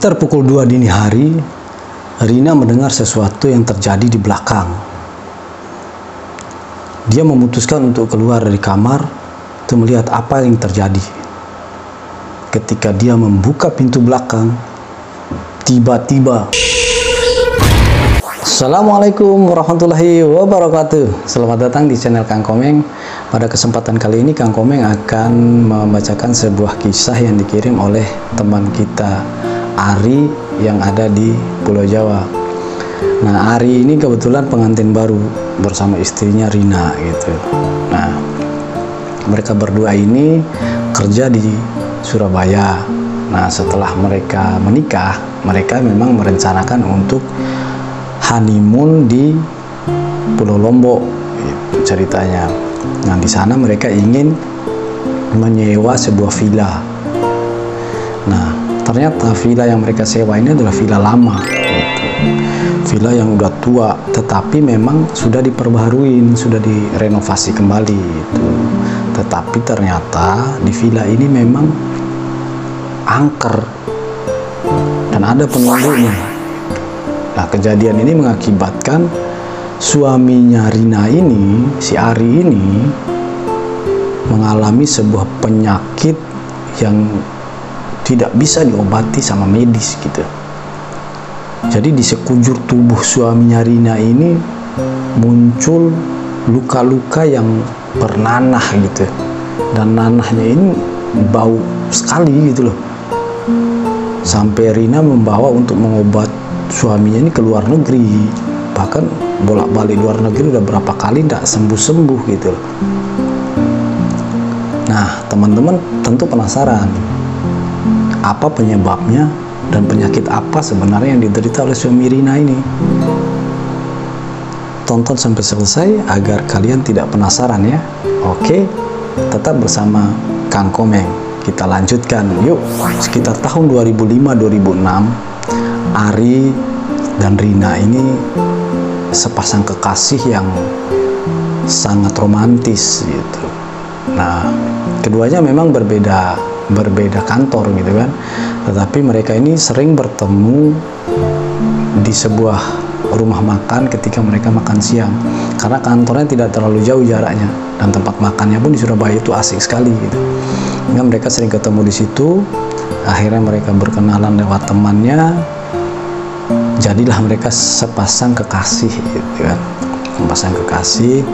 Sekitar pukul 2 dini hari, Rina mendengar sesuatu yang terjadi di belakang. Dia memutuskan untuk keluar dari kamar untuk melihat apa yang terjadi. Ketika dia membuka pintu belakang, tiba-tiba Assalamualaikum warahmatullahi wabarakatuh. Selamat datang di channel Kang Komeng. Pada kesempatan kali ini Kang Komeng akan membacakan sebuah kisah yang dikirim oleh teman kita Ari yang ada di Pulau Jawa. Nah, Ari ini kebetulan pengantin baru bersama istrinya Rina gitu. Nah, mereka berdua ini kerja di Surabaya. Nah, setelah mereka menikah, mereka memang merencanakan untuk honeymoon di Pulau Lombok gitu ceritanya. Nah, di sana mereka ingin menyewa sebuah villa. Nah, ternyata villa yang mereka sewa ini adalah villa lama gitu. Villa yang udah tua, tetapi memang sudah diperbaharuin, sudah direnovasi kembali gitu. Tetapi ternyata di villa ini memang angker dan ada penunggunya. Nah, kejadian ini mengakibatkan suaminya Rina ini, si Ari ini, mengalami sebuah penyakit yang tidak bisa diobati sama medis gitu. Jadi di sekujur tubuh suaminya Rina ini muncul luka-luka yang bernanah gitu. Dan nanahnya ini bau sekali gitu loh. Sampai Rina membawa untuk mengobat suaminya ini ke luar negeri, bahkan bolak-balik luar negeri udah berapa kali tidak sembuh-sembuh gitu. Nah, teman-teman tentu penasaran apa penyebabnya dan penyakit apa sebenarnya yang diderita oleh suami Rina ini. Tonton sampai selesai agar kalian tidak penasaran ya. Oke, tetap bersama Kang Komeng. Kita lanjutkan yuk. Sekitar tahun 2005-2006, Ari dan Rina ini sepasang kekasih yang sangat romantis gitu. Nah, keduanya memang berbeda kantor gitu kan, tetapi mereka ini sering bertemu di sebuah rumah makan ketika mereka makan siang, karena kantornya tidak terlalu jauh jaraknya dan tempat makannya pun di Surabaya itu asik sekali gitu. Nah, mereka sering ketemu di situ. Akhirnya mereka berkenalan lewat temannya. Jadilah mereka sepasang kekasih gitu kan, sepasang kekasih.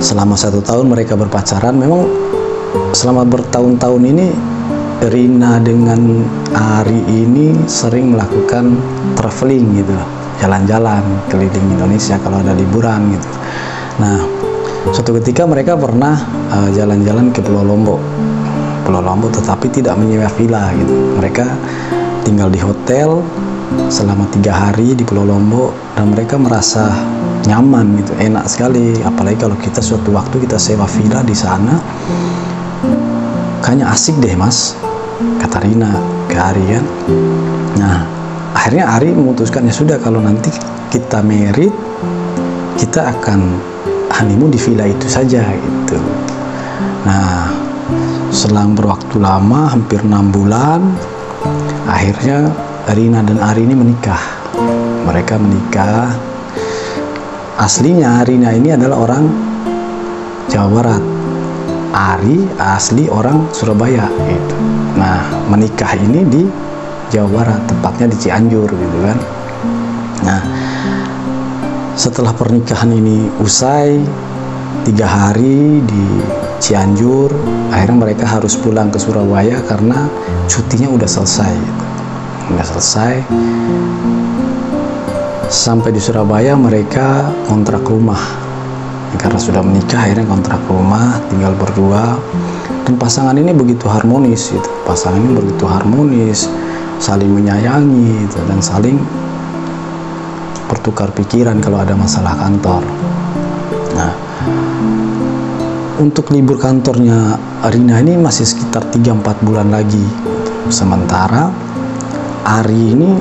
Selama 1 tahun mereka berpacaran. Memang selama bertahun-tahun ini Rina dengan Ari ini sering melakukan traveling gitu, jalan-jalan keliling Indonesia kalau ada liburan gitu. Nah, suatu ketika mereka pernah jalan-jalan ke Pulau Lombok, tetapi tidak menyewa villa gitu. Mereka tinggal di hotel selama 3 hari di Pulau Lombok dan mereka merasa nyaman gitu, enak sekali. Apalagi kalau kita suatu waktu kita sewa villa di sana, kayaknya asik deh mas, kata Rina ke Ari kan. Nah, akhirnya Ari memutuskan ya sudah, kalau nanti kita married kita akan honeymoon di villa itu saja gitu. Nah, selang berwaktu lama hampir 6 bulan, akhirnya Rina dan Ari ini menikah. Mereka menikah. Aslinya Rina ini adalah orang Jawa Barat, Ari asli orang Surabaya gitu. Nah, menikah ini di Jawa Barat, tepatnya di Cianjur gitu kan. Nah, setelah pernikahan ini usai 3 hari di Cianjur, akhirnya mereka harus pulang ke Surabaya karena cutinya udah selesai gitu. Udah selesai. Sampai di Surabaya mereka kontrak rumah. Karena sudah menikah akhirnya kontrak rumah, tinggal berdua. Dan pasangan ini begitu harmonis gitu. Pasangan ini begitu harmonis, saling menyayangi gitu, dan saling bertukar pikiran kalau ada masalah kantor. Nah, untuk libur kantornya Rina ini masih sekitar 3-4 bulan lagi. Sementara Ari ini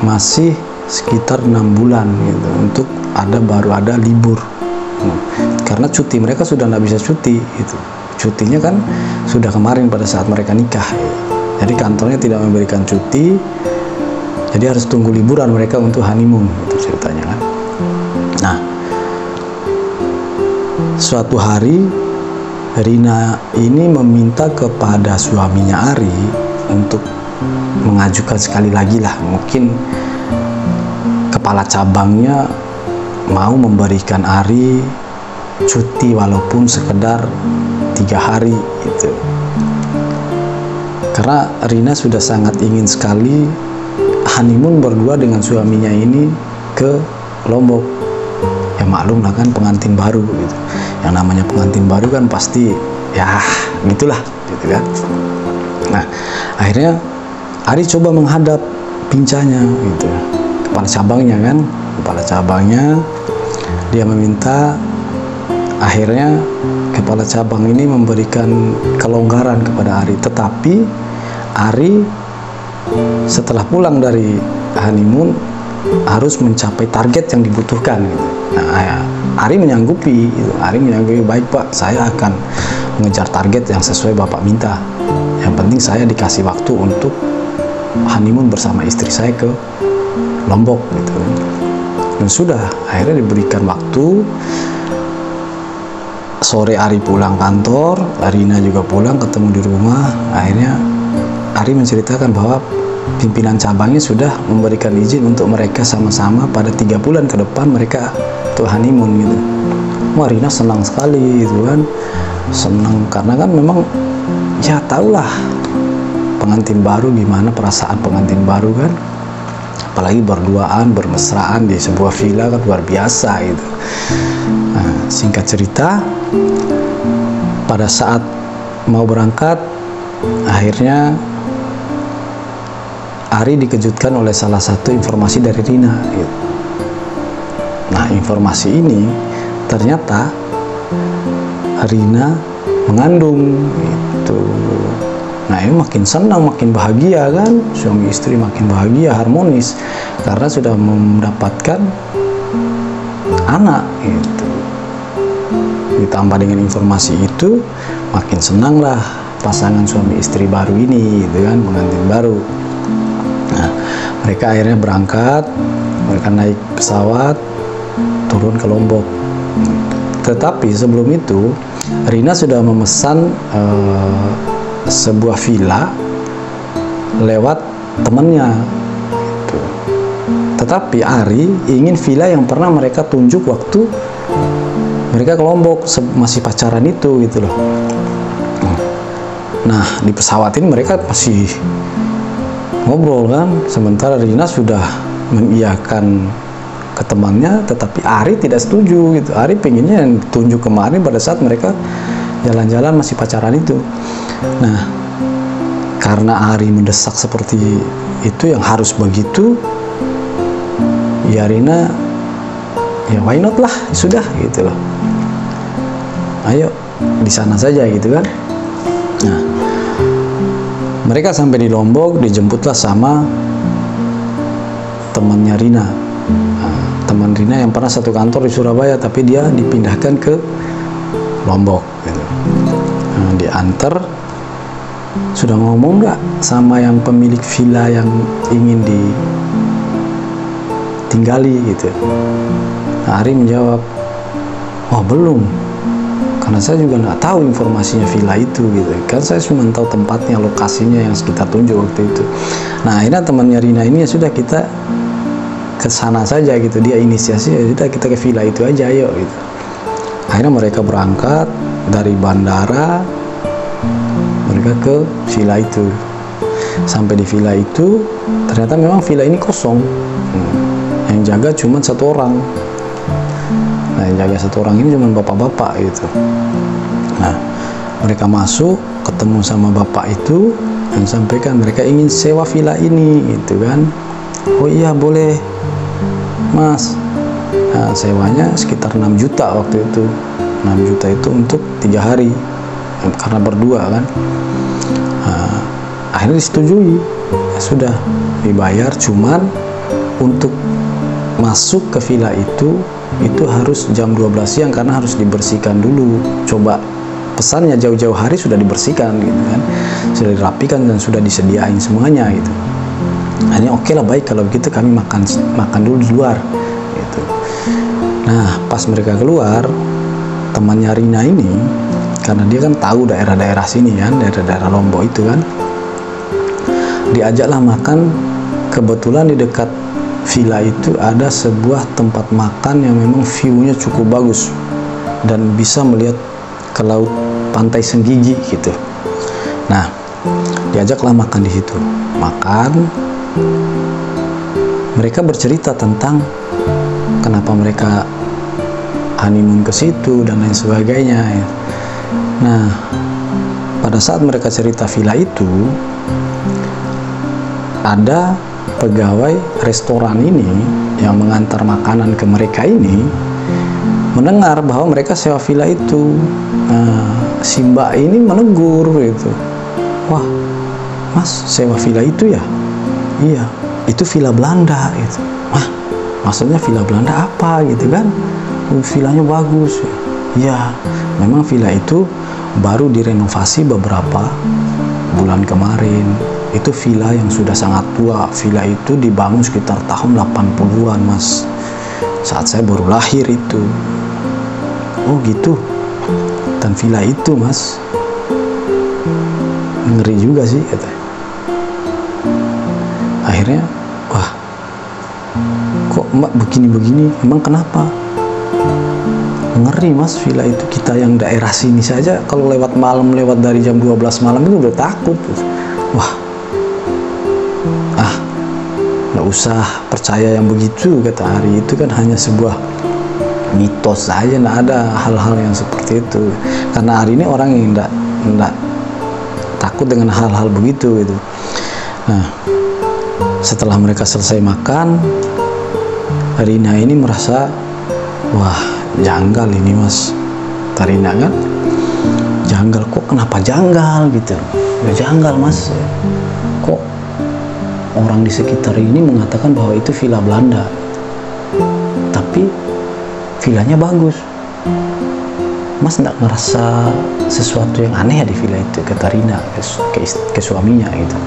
masih sekitar 6 bulan gitu untuk baru ada libur. Karena cuti mereka sudah nggak bisa cuti gitu. Cutinya kan sudah kemarin pada saat mereka nikah. Jadi kantornya tidak memberikan cuti, jadi harus tunggu liburan mereka untuk honeymoon, itu ceritanya kan. Nah, suatu hari Rina ini meminta kepada suaminya Ari untuk mengajukan sekali lagi lah, mungkin kepala cabangnya mau memberikan Ari cuti walaupun sekedar 3 hari gitu. Karena Rina sudah sangat ingin sekali honeymoon berdua dengan suaminya ini ke Lombok. Ya maklum lah kan, pengantin baru gitu. Yang namanya pengantin baru kan pasti ya gitulah gitu kan. Nah, akhirnya Ari coba menghadap pincanya gitu, kepala cabangnya kan, kepala cabangnya. Dia meminta, akhirnya kepala cabang ini memberikan kelonggaran kepada Ari, tetapi Ari setelah pulang dari honeymoon harus mencapai target yang dibutuhkan gitu. Nah, Ari menyanggupi gitu. Ari menyanggupi, baik Pak, saya akan mengejar target yang sesuai Bapak minta. Yang penting saya dikasih waktu untuk honeymoon bersama istri saya ke Lombok gitu. Dan sudah, akhirnya diberikan waktu. Sore Ari pulang kantor, Rina juga pulang, ketemu di rumah. Akhirnya Ari menceritakan bahwa pimpinan cabangnya sudah memberikan izin untuk mereka sama-sama pada 3 bulan ke depan mereka untuk honeymoon gitu. Wah, Rina senang sekali gitu kan, senang karena kan memang ya tahulah pengantin baru gimana perasaan pengantin baru kan, apalagi berduaan bermesraan di sebuah villa kan luar biasa gitu. Nah, singkat cerita, pada saat mau berangkat akhirnya Ari dikejutkan oleh salah satu informasi dari Rina gitu. Nah, informasi ini ternyata Rina mengandung gitu. Nah, ini makin senang, makin bahagia kan, suami istri makin bahagia, harmonis karena sudah mendapatkan anak gitu. Ditambah dengan informasi itu, makin senanglah pasangan suami istri baru ini gitu kan, pengantin baru. Nah, mereka akhirnya berangkat, mereka naik pesawat turun ke Lombok. Tetapi sebelum itu Rina sudah memesan sebuah villa lewat temannya gitu. Tetapi Ari ingin villa yang pernah mereka tunjuk waktu mereka ke Lombok masih pacaran itu gitu loh. Nah, di pesawat ini mereka masih ngobrol kan, sementara Rina sudah mengiyakan ke temannya, tetapi Ari tidak setuju gitu. Ari pengennya yang tunjuk kemarin pada saat mereka jalan-jalan masih pacaran itu. Nah, karena Ari mendesak seperti itu, yang harus begitu, ya Rina ya why not lah, sudah gitu loh, ayo di sana saja gitu kan. Nah, mereka sampai di Lombok, dijemputlah sama temannya Rina. Nah, teman Rina yang pernah satu kantor di Surabaya, tapi dia dipindahkan ke Lombok gitu. Nah, diantar, sudah ngomong nggak sama yang pemilik villa yang ingin ditinggali gitu. Nah, Ari menjawab, oh belum, karena saya juga nggak tahu informasinya villa itu gitu kan, saya cuma tahu tempatnya, lokasinya yang kita tunjuk waktu itu. Nah, akhirnya temannya Rina ini ya sudah, kita ke sana saja gitu, dia inisiasi, ya sudah kita ke villa itu aja ayo gitu. Akhirnya mereka berangkat dari bandara, mereka ke villa itu. Sampai di villa itu ternyata memang villa ini kosong, yang jaga cuma 1 orang. Nah, yang jaga 1 orang ini cuma bapak-bapak gitu. Nah, mereka masuk, ketemu sama bapak itu, dan sampaikan mereka ingin sewa villa ini gitu kan. Oh iya boleh mas. Nah, sewanya sekitar 6 juta waktu itu. 6 juta itu untuk 3 hari karena berdua kan. Nah, akhirnya disetujui, ya sudah dibayar, cuman untuk masuk ke villa itu harus jam 12 siang karena harus dibersihkan dulu. Coba pesannya jauh-jauh hari sudah dibersihkan gitu kan, sudah dirapikan dan sudah disediain semuanya gitu. Hanya oke lah, baik kalau begitu kami makan dulu di luar gitu. Nah pas mereka keluar, temannya Rina ini, karena dia kan tahu daerah-daerah sini kan, daerah-daerah Lombok itu kan, diajaklah makan. Kebetulan di dekat villa itu ada sebuah tempat makan yang memang view-nya cukup bagus dan bisa melihat ke laut Pantai Senggigi gitu. Nah diajaklah makan di situ. Makan, mereka bercerita tentang kenapa mereka honeymoon ke situ dan lain sebagainya. Nah, pada saat mereka cerita villa itu, ada pegawai restoran ini yang mengantar makanan ke mereka ini mendengar bahwa mereka sewa villa itu. Nah, si Mbak ini menegur gitu. Wah, Mas sewa villa itu ya? Iya, itu villa Belanda gitu. Wah, maksudnya villa Belanda apa gitu kan? Villanya bagus. Ya, memang villa itu baru direnovasi beberapa bulan kemarin. Itu villa yang sudah sangat tua. Villa itu dibangun sekitar tahun 80-an, Mas. Saat saya baru lahir itu. Oh gitu. Dan villa itu, Mas, ngeri juga sih kata. Akhirnya, wah, kok Mbak begini-begini? Emang kenapa? Ngeri, Mas, villa itu. Kita yang daerah sini saja kalau lewat malam, lewat dari jam 12 malam itu udah takut. Wah, nggak usah percaya yang begitu kata Ari. Itu kan hanya sebuah mitos saja, nggak ada hal-hal yang seperti itu. Karena Ari ini orang yang nggak takut dengan hal-hal begitu gitu. Nah, setelah mereka selesai makan, Rina ini merasa, wah, janggal ini, Mas. Tarina kan janggal. Kok kenapa janggal gitu? Ya janggal, Mas. Kok orang di sekitar ini mengatakan bahwa itu villa Belanda, tapi villanya bagus. Mas enggak ngerasa sesuatu yang aneh ya di villa itu, kata Rina ke suaminya gitu.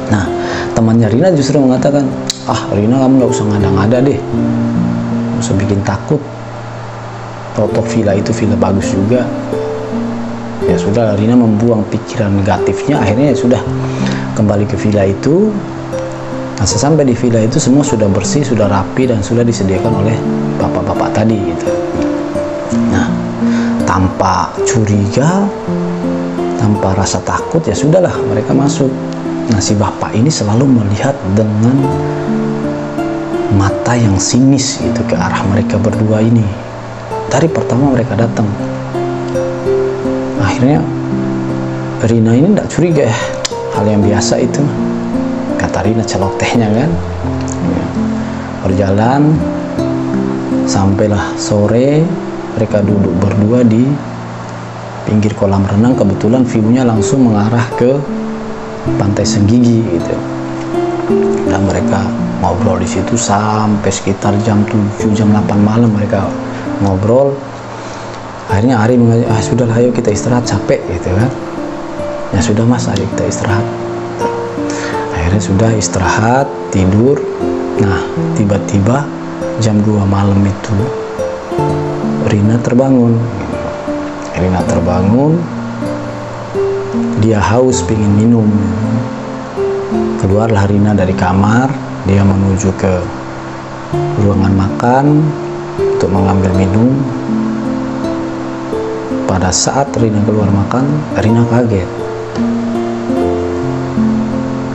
Nah, temannya Rina justru mengatakan, Rina kamu nggak usah ngada-ngada deh, nggak usah bikin takut. Toto villa itu villa bagus juga. Ya sudah, Rina membuang pikiran negatifnya. Akhirnya ya sudah kembali ke villa itu. Nah, sesampai di villa itu semua sudah bersih, sudah rapi, dan sudah disediakan oleh bapak-bapak tadi gitu. Nah, tanpa curiga, tanpa rasa takut, ya sudahlah mereka masuk. Nah, si bapak ini selalu melihat dengan mata yang sinis gitu ke arah mereka berdua ini. Dari pertama mereka datang. Akhirnya Rina ini tidak curiga, hal yang biasa itu, kata Rina celotehnya kan. Berjalan sampailah sore, mereka duduk berdua di pinggir kolam renang. Kebetulan view-nya langsung mengarah ke Pantai Senggigi gitu. Dan mereka ngobrol di situ sampai sekitar jam 7, jam 8 malam mereka ngobrol. Akhirnya Ari mengajak, sudah ayo kita istirahat, capek gitu kan. Ya sudah Mas, ayo kita istirahat. Akhirnya sudah istirahat, tidur. Nah, tiba-tiba jam 2 malam itu Rina terbangun. Dia haus, pingin minum. Keluarlah Rina dari kamar, dia menuju ke ruangan makan untuk mengambil minum. Pada saat Rina keluar makan, Rina kaget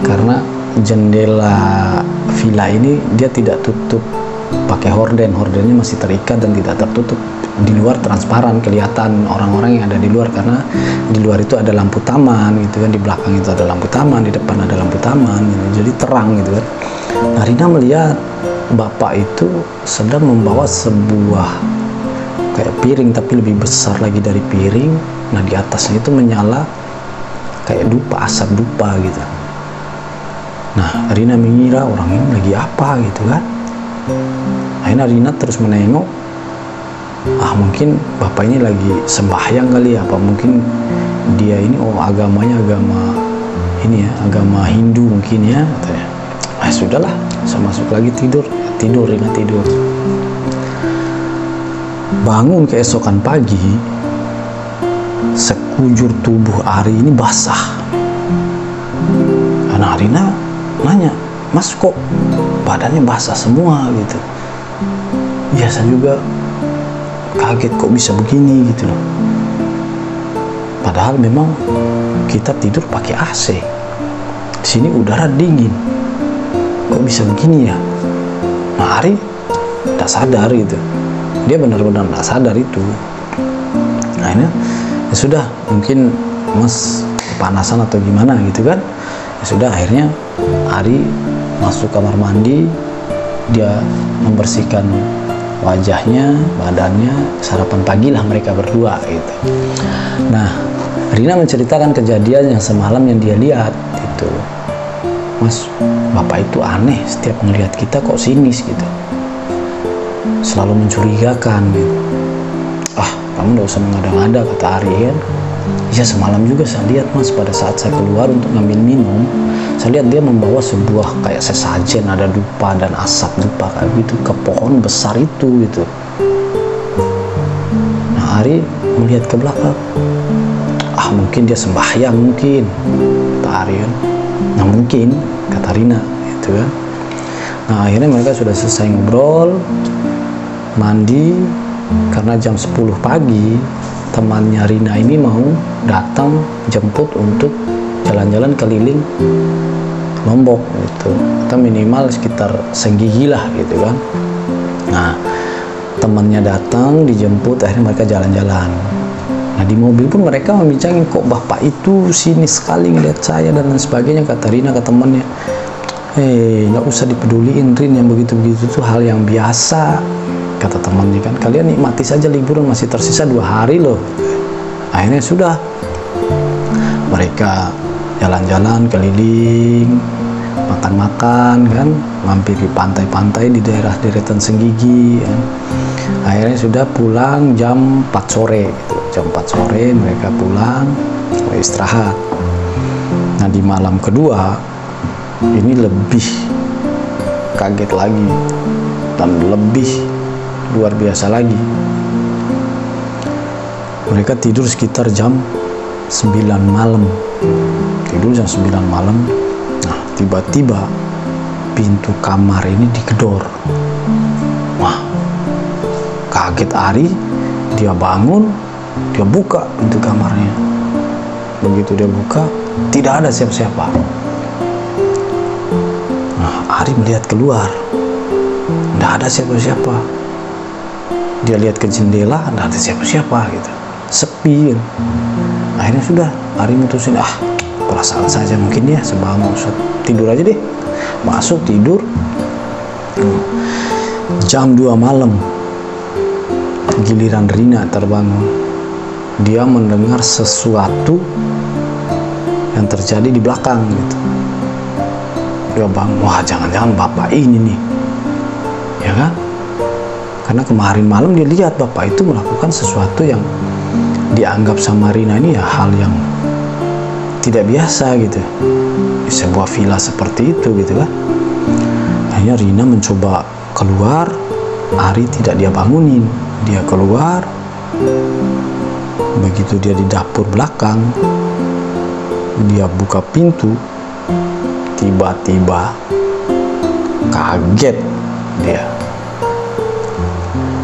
karena jendela villa ini dia tidak tutup pakai horden. Hordennya masih terikat dan tidak tertutup. Di luar transparan, kelihatan orang-orang yang ada di luar, karena di luar itu ada lampu taman gitu kan, di belakang itu ada lampu taman, di depan ada lampu taman gitu. Jadi terang gitu kan. Nah, Rina melihat bapak itu sedang membawa sebuah kayak piring, tapi lebih besar lagi dari piring. Nah, di atasnya itu menyala kayak dupa, asap dupa gitu. Nah, Rina mengira orang ini lagi apa gitu kan. Akhirnya Rina terus menengok. mungkin bapak ini lagi sembahyang kali ya, apa mungkin dia ini agamanya agama ini ya, agama Hindu mungkin ya, katanya. Sudahlah, saya masuk lagi tidur. Rina tidur. Bangun keesokan pagi, sekujur tubuh Ari ini basah. Karena Rina nanya, Mas kok badannya basah semua gitu? Biasa juga, kaget kok bisa begini gitu loh. Padahal memang kita tidur pakai AC. Di sini udara dingin. Kok bisa begini ya? Nah, Ari tidak sadar gitu. Dia benar-benar tidak sadar itu. Akhirnya ya sudah, mungkin Mas kepanasan atau gimana gitu kan. Ya sudah, akhirnya Ari masuk kamar mandi. Dia membersihkan wajahnya, badannya, sarapan pagi lah mereka berdua gitu. Nah, Rina menceritakan kejadian yang semalam yang dia lihat itu. Mas, bapak itu aneh, setiap melihat kita kok sinis gitu, selalu mencurigakan gitu. Kamu gak usah mengada-ngada, kata Ari kan. Ya semalam juga saya lihat Mas, pada saat saya keluar untuk ngambil minum, saya lihat dia membawa sebuah kayak sesajen, ada dupa dan asap dupa kayak gitu ke pohon besar itu gitu. Nah, Ari melihat ke belakang, mungkin dia sembahyang mungkin, kata Ari kan. Nah mungkin, kata Rina gitu kan. Nah akhirnya mereka sudah selesai ngobrol, mandi. Karena jam 10 pagi temannya Rina ini mau datang jemput untuk jalan-jalan keliling Lombok gitu, atau minimal sekitar Senggigi lah gitu kan. Nah temannya datang dijemput, akhirnya mereka jalan-jalan. Nah di mobil pun mereka membincangin, kok bapak itu sinis sekali ngeliat saya dan lain sebagainya, kata Rina ke temannya. Nggak usah dipeduliin Rin, yang begitu-begitu itu hal yang biasa, kata temannya kan. Kalian nikmati saja liburan, masih tersisa 2 hari loh. Akhirnya sudah, mereka jalan-jalan keliling, makan-makan kan, mampir di pantai-pantai di daerah deretan Senggigi kan. Akhirnya sudah pulang jam 4 sore gitu. Jam 4 sore mereka pulang, istirahat. Nah di malam kedua ini lebih kaget lagi dan lebih luar biasa lagi. Mereka tidur sekitar jam 9 malam. Tidur jam 9 malam. Nah tiba-tiba pintu kamar ini digedor. Wah, kaget Ari, dia bangun, dia buka pintu kamarnya. Begitu dia buka, tidak ada siapa-siapa. Nah, Ari melihat keluar, tidak ada siapa-siapa. Dia lihat ke jendela, tidak ada siapa-siapa gitu, sepi. Akhirnya sudah, Ari mutusin, perasaan saja mungkin dia sebab mau tidur aja deh. Masuk tidur. Jam 2 malam, giliran Rina terbangun. Dia mendengar sesuatu yang terjadi di belakang gitu. Dia bangun, wah jangan-jangan bapak ini nih, ya kan? Karena kemarin malam dia lihat bapak itu melakukan sesuatu yang dianggap sama Rina ini ya hal yang tidak biasa gitu, di sebuah villa seperti itu gitu kan. Akhirnya Rina mencoba keluar, Ari tidak dia bangunin. Dia keluar, begitu dia di dapur belakang, dia buka pintu, tiba-tiba kaget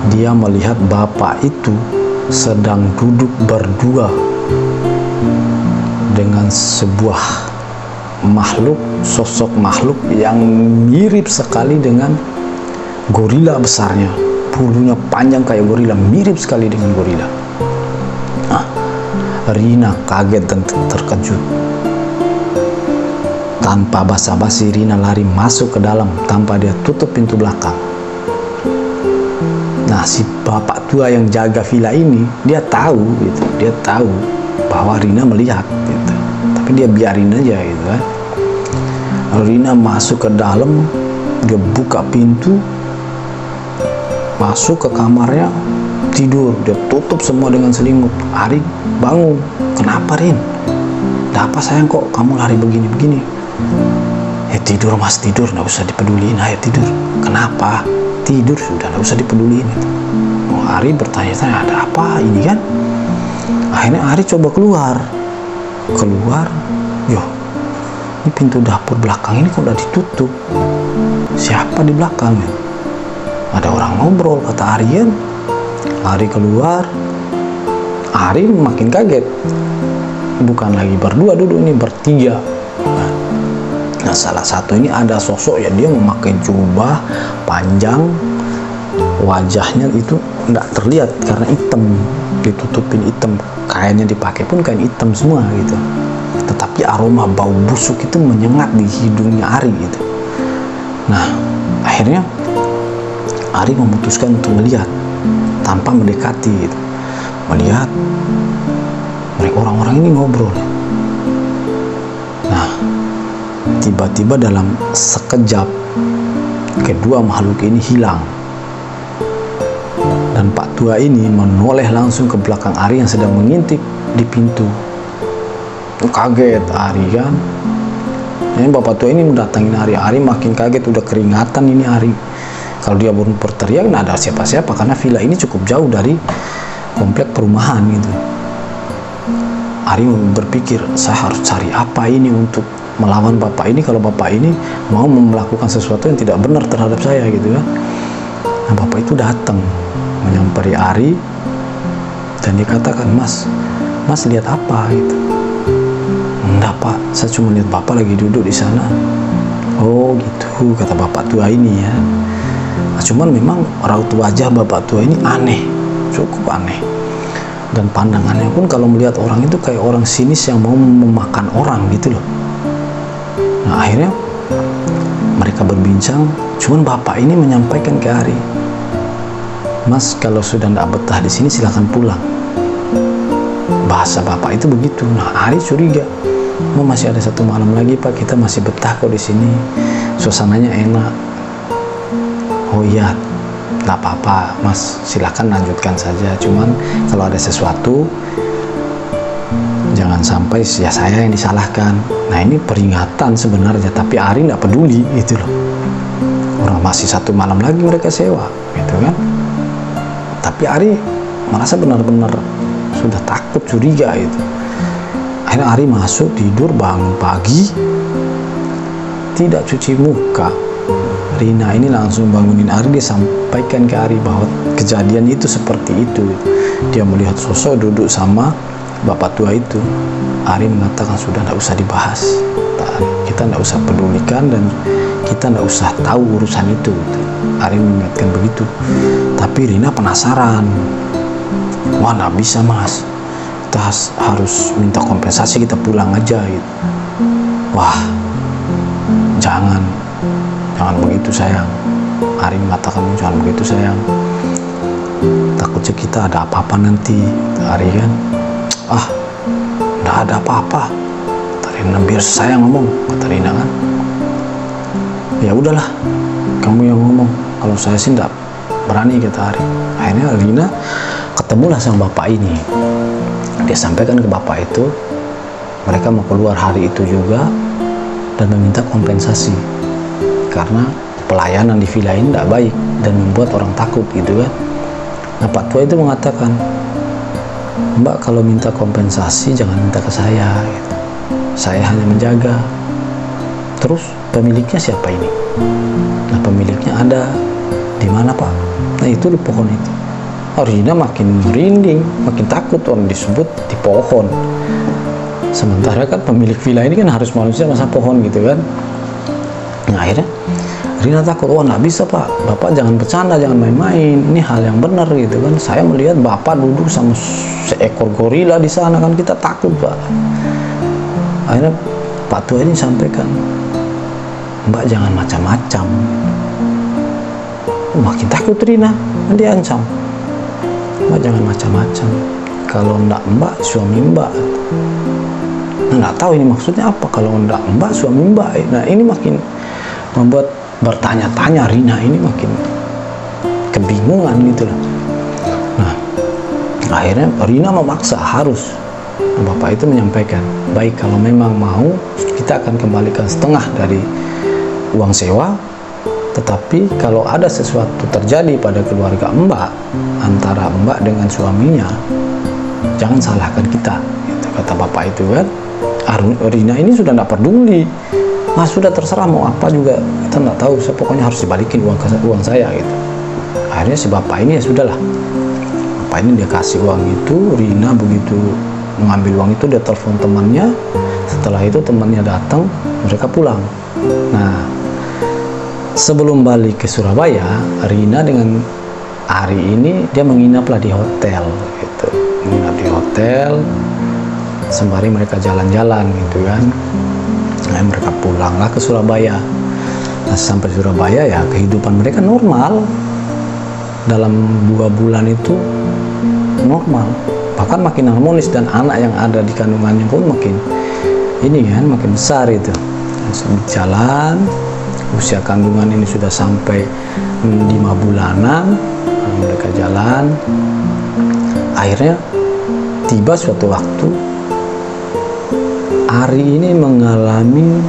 dia melihat bapak itu sedang duduk berdua dengan sebuah makhluk, sosok makhluk yang mirip sekali dengan gorila besarnya. Bulunya panjang kayak gorila, mirip sekali dengan gorila. Nah, Rina kaget dan terkejut. Tanpa basa-basi Rina lari masuk ke dalam tanpa dia tutup pintu belakang. Nah, si bapak tua yang jaga villa ini, dia tahu gitu, dia tahu bahwa Rina melihat gitu. Tapi dia biarin aja gitu kan. Rina masuk ke dalam, dia buka pintu, masuk ke kamarnya, tidur, dia tutup semua dengan selimut. Ari bangun, kenapa Rin? Ada apa sayang, kok kamu lari begini-begini? Ya tidur mas, tidur, nggak usah dipeduliin, ayo tidur. Kenapa? Tidur sudah, nggak usah dipeduliin. Oh, Ari bertanya-tanya, ada apa ini kan? Akhirnya Ari coba keluar, yoh, ini pintu dapur belakang ini kok udah ditutup. Siapa di belakang? Ada orang ngobrol, kata Ari kan. Ari keluar, Ari makin kaget. Bukan lagi berdua duduk, ini bertiga. Nah, salah satu ini ada sosok ya, dia memakai jubah panjang, wajahnya itu enggak terlihat karena hitam, ditutupin hitam, kainnya dipakai pun kain hitam semua gitu. Tetapi aroma bau busuk itu menyengat di hidungnya Ari gitu. Nah, akhirnya Ari memutuskan untuk melihat tanpa mendekati gitu. Melihat mereka orang-orang ini ngobrol. Nah, tiba-tiba dalam sekejap kedua makhluk ini hilang, dan Pak Tua ini menoleh langsung ke belakang Ari yang sedang mengintip di pintu. Kaget Ari kan. Ini Bapak Tua ini mendatangin Ari makin kaget, udah keringatan ini Ari. Kalau dia baru berteriak, nggak ada siapa-siapa karena villa ini cukup jauh dari komplek perumahan gitu. Ari berpikir, saya harus cari apa ini untuk melawan bapak ini kalau bapak ini mau melakukan sesuatu yang tidak benar terhadap saya gitu kan. Nah, bapak itu datang menyampaikan Ari dan dikatakan, mas lihat apa gitu. Enggak pak, saya cuma lihat bapak lagi duduk di sana. Oh gitu, kata bapak tua ini ya. Nah, cuman memang raut wajah bapak tua ini aneh, cukup aneh. Dan pandangannya pun kalau melihat orang itu kayak orang sinis yang mau memakan orang gitu loh. Nah, akhirnya mereka berbincang, cuman bapak ini menyampaikan ke Ari, mas kalau sudah tidak betah di sini silahkan pulang. Bahasa bapak itu begitu. Nah, Ari curiga, masih ada 1 malam lagi pak, kita masih betah kok di sini, suasananya enak. Oh iya, nggak apa-apa mas, silahkan lanjutkan saja, cuman kalau ada sesuatu jangan sampai ya saya yang disalahkan. Nah, ini peringatan sebenarnya, tapi Ari nggak peduli gitu loh. Orang masih 1 malam lagi mereka sewa gitu kan. Tapi Ari merasa benar-benar sudah takut, curiga itu. Akhirnya Ari masuk, tidur, bangun pagi tidak cuci muka. Rina ini langsung bangunin Ari, dia sampaikan ke Ari bahwa kejadian itu seperti itu. Dia melihat sosok duduk sama bapak tua itu. Ari mengatakan sudah tidak usah dibahas, kita tidak usah pedulikan dan kita tidak usah tahu urusan itu. Ari mengingatkan begitu. Tapi Rina penasaran, wah nggak bisa mas, kita harus minta kompensasi, kita pulang aja gitu. Wah jangan begitu sayang. Ari mengatakan jangan begitu sayang, takutnya kita ada apa-apa nanti. Ari kan, nggak ada apa-apa, kata Rina, biar saya ngomong, kata Rina kan. Ya udahlah, kamu yang ngomong, kalau saya sih nggak berani, kata Ari. Akhirnya Rina ketemulah sama bapak ini. Dia sampaikan ke bapak itu mereka mau keluar hari itu juga dan meminta kompensasi karena pelayanan di villa ini tidak baik dan membuat orang takut gitu kan. Nah, Pak Tua itu mengatakan, Mbak kalau minta kompensasi jangan minta ke saya gitu. Saya hanya menjaga. Terus pemiliknya siapa ini? Nah, pemiliknya ada di mana Pak? Nah, itu di pohon itu. Rina makin merinding, makin takut orang disebut di pohon. Sementara kan pemilik villa ini kan harus manusia masa pohon gitu kan. Nah, akhirnya Rina takut, wah nggak bisa Pak, Bapak jangan bercanda, jangan main-main, ini hal yang benar gitu kan. Saya melihat Bapak duduk sama seekor gorila di sana kan, kita takut Pak. Akhirnya Pak Tua ini sampaikan, Mbak jangan macam-macam. Makin takut Rina, dia ancam, Mbak jangan macam-macam, kalau enggak Mbak suami Mbak. Nah, nggak tahu ini maksudnya apa, kalau enggak Mbak suami Mbak. Nah, ini makin membuat bertanya-tanya Rina ini makin kebingungan gitu loh. Nah, akhirnya Rina memaksa harus. Bapak itu menyampaikan, baik kalau memang mau kita akan kembalikan setengah dari uang sewa, tetapi kalau ada sesuatu terjadi pada keluarga Mbak, antara Mbak dengan suaminya, jangan salahkan kita, gitu, kata bapak itu kan. Rina ini sudah tidak peduli, sudah terserah mau apa juga kita nggak tahu, pokoknya harus dibalikin uang saya gitu. Akhirnya si bapak ini ya sudahlah, bapak ini dia kasih uang itu. Rina begitu mengambil uang itu dia telepon temannya, setelah itu temannya datang, mereka pulang. Nah, sebelum balik ke Surabaya, Rina dengan Ari ini dia menginaplah di hotel gitu, menginap di hotel sembari mereka jalan-jalan gitu kan. Nah, mereka pulanglah ke Surabaya. Nah, sampai Surabaya ya kehidupan mereka normal. Dalam 2 bulan itu normal, bahkan makin harmonis, dan anak yang ada di kandungannya pun makin ini kan, makin besar itu. Jalan, usia kandungan ini sudah sampai 5 bulanan, mereka jalan. Akhirnya tiba suatu waktu Ari ini mengalami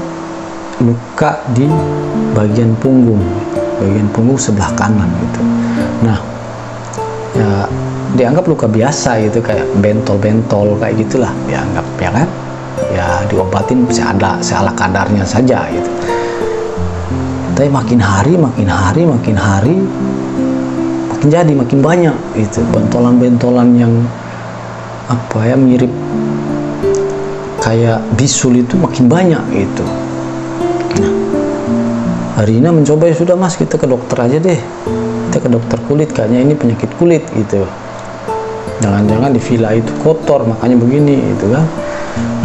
luka di bagian punggung sebelah kanan gitu. Nah, ya dianggap luka biasa gitu, kayak bentol-bentol kayak gitulah dianggap, ya kan, ya diobatin seala kadarnya saja gitu. Tapi makin hari makin jadi makin banyak itu bentolan-bentolan yang apa ya, mirip kayak bisul, itu makin banyak itu. Nah, Rina mencoba, ya sudah mas, kita ke dokter aja deh, kita ke dokter kulit, kayaknya ini penyakit kulit gitu, jangan-jangan di villa itu kotor makanya begini gitu kan.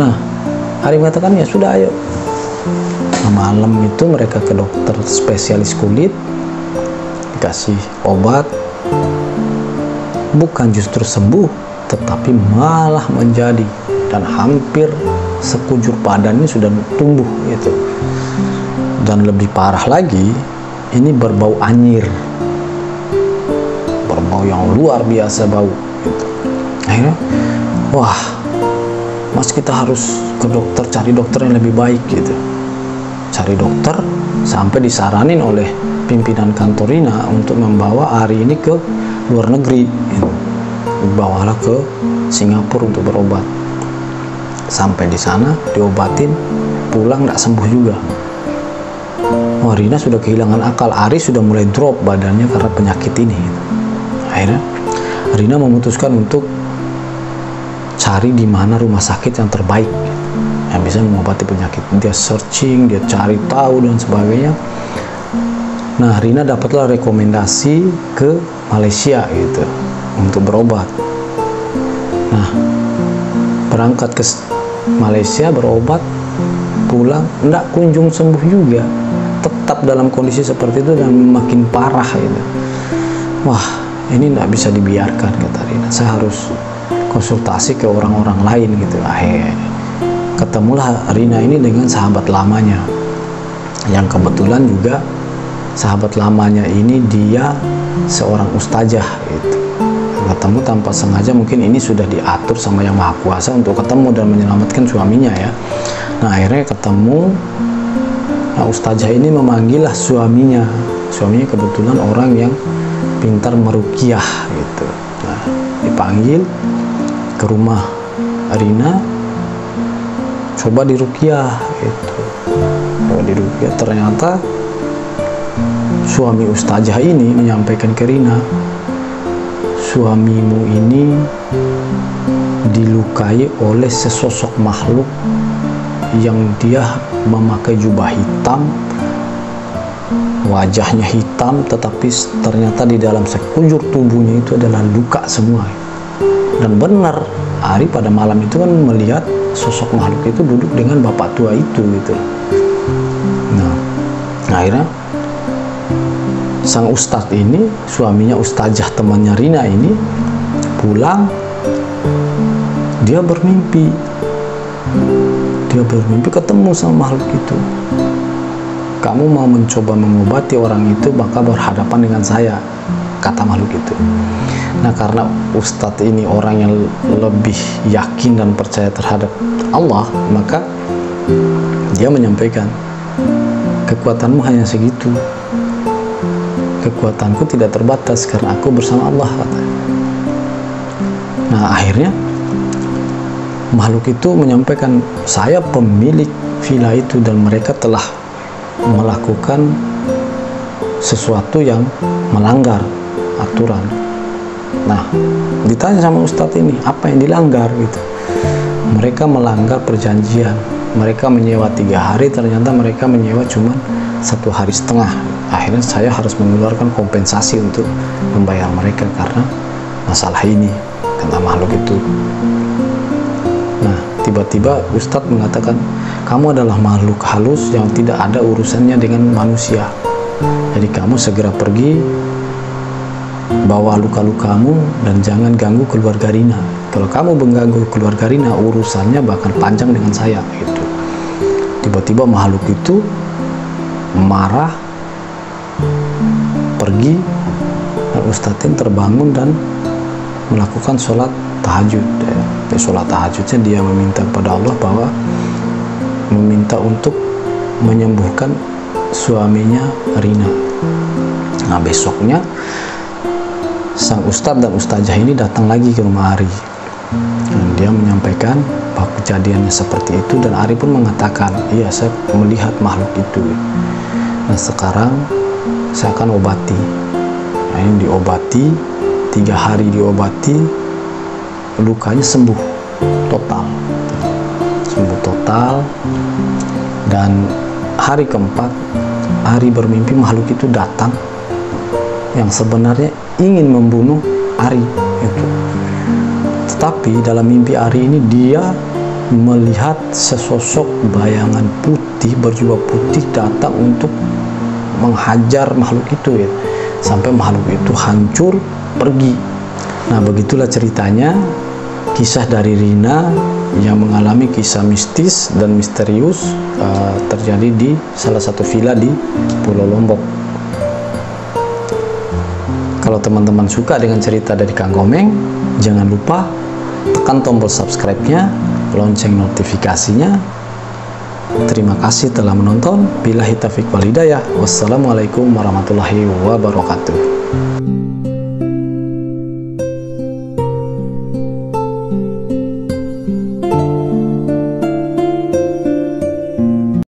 Nah, Ari mengatakan ya sudah ayo. Malam itu mereka ke dokter spesialis kulit, dikasih obat, bukan justru sembuh tetapi malah menjadi, dan hampir sekujur badannya sudah tumbuh gitu. Dan lebih parah lagi, ini berbau anyir, berbau yang luar biasa bau gitu. Akhirnya, wah mas, kita harus ke dokter, cari dokter yang lebih baik gitu. Cari dokter sampai disaranin oleh pimpinan kantor Rina untuk membawa Ari ini ke luar negeri gitu. Dibawalah ke Singapura untuk berobat. Sampai di sana diobatin, pulang nggak sembuh juga. Wah, Rina sudah kehilangan akal. Ari sudah mulai drop badannya karena penyakit ini. Akhirnya Rina memutuskan untuk cari di mana rumah sakit yang terbaik yang bisa mengobati penyakit. Dia searching, dia cari tahu dan sebagainya. Nah, Rina dapatlah rekomendasi ke Malaysia gitu untuk berobat. Nah, berangkat ke Malaysia berobat, pulang enggak kunjung sembuh juga, tetap dalam kondisi seperti itu dan makin parah gitu. Wah, ini enggak bisa dibiarkan, kata Rina, saya harus konsultasi ke orang-orang lain gitu. Akhirnya ketemulah Rina ini dengan sahabat lamanya, yang kebetulan juga sahabat lamanya ini dia seorang ustazah gitu. Ketemu tanpa sengaja, mungkin ini sudah diatur sama Yang Maha Kuasa untuk ketemu dan menyelamatkan suaminya ya. Nah, akhirnya ketemu. Nah, ustazah ini memanggillah suaminya kebetulan orang yang pintar meruqyah gitu. Nah, dipanggil ke rumah Rina, coba diruqyah gitu. Coba diruqyah, ternyata suami ustazah ini menyampaikan ke Rina, suamimu ini dilukai oleh sesosok makhluk yang dia memakai jubah hitam, wajahnya hitam, tetapi ternyata di dalam sekujur tubuhnya itu adalah luka semua. Dan benar, Ari pada malam itu kan melihat sosok makhluk itu duduk dengan bapak tua itu gitu. Nah, akhirnya sang ustadz ini, suaminya ustazah temannya Rina ini, pulang, dia bermimpi ketemu sama makhluk itu. Kamu mau mencoba mengobati orang itu, maka berhadapan dengan saya. kata makhluk itu. Nah, karena Ustadz ini orang yang lebih yakin dan percaya terhadap Allah, maka dia menyampaikan, kekuatanmu hanya segitu, kekuatanku tidak terbatas karena aku bersama Allah, katanya. Nah, akhirnya makhluk itu menyampaikan, saya pemilik villa itu dan mereka telah melakukan sesuatu yang melanggar aturan. Nah, ditanya sama Ustadz ini, apa yang dilanggar gitu? Mereka melanggar perjanjian. Mereka menyewa 3 hari, ternyata mereka menyewa cuma 1 hari setengah. Akhirnya saya harus mengeluarkan kompensasi untuk membayar mereka karena masalah ini, kata makhluk itu. Nah, tiba-tiba Ustadz mengatakan, kamu adalah makhluk halus yang tidak ada urusannya dengan manusia. Jadi kamu segera pergi, bawa luka-lukamu dan jangan ganggu keluarga Rina. Kalau kamu mengganggu keluarga Rina, urusannya bahkan panjang dengan saya gitu. Tiba-tiba makhluk itu marah, pergi, dan Ustadz terbangun dan melakukan sholat tahajud. Sholat tahajudnya dia meminta kepada Allah bahwa meminta untuk menyembuhkan suaminya Rina. Nah, besoknya sang ustadz dan ustazah ini datang lagi ke rumah Ari. Dan dia menyampaikan bahwa kejadiannya seperti itu, dan Ari pun mengatakan, iya, saya melihat makhluk itu. Nah, sekarang saya akan obati. Nah, ini diobati, 3 hari diobati, lukanya sembuh total. Sembuh total. Dan hari keempat, Ari bermimpi makhluk itu datang yang sebenarnya ingin membunuh Ari itu. Tetapi dalam mimpi Ari ini dia melihat sesosok bayangan putih berjubah putih datang untuk menghajar makhluk itu ya. Sampai makhluk itu hancur pergi. Nah, begitulah ceritanya, kisah dari Rina yang mengalami kisah mistis dan misterius terjadi di salah satu villa di Pulau Lombok. Kalau teman-teman suka dengan cerita dari Kang Komeng, jangan lupa tekan tombol subscribe-nya, lonceng notifikasinya. Terima kasih telah menonton. Billahi taufiq wal hidayah. Wassalamualaikum warahmatullahi wabarakatuh.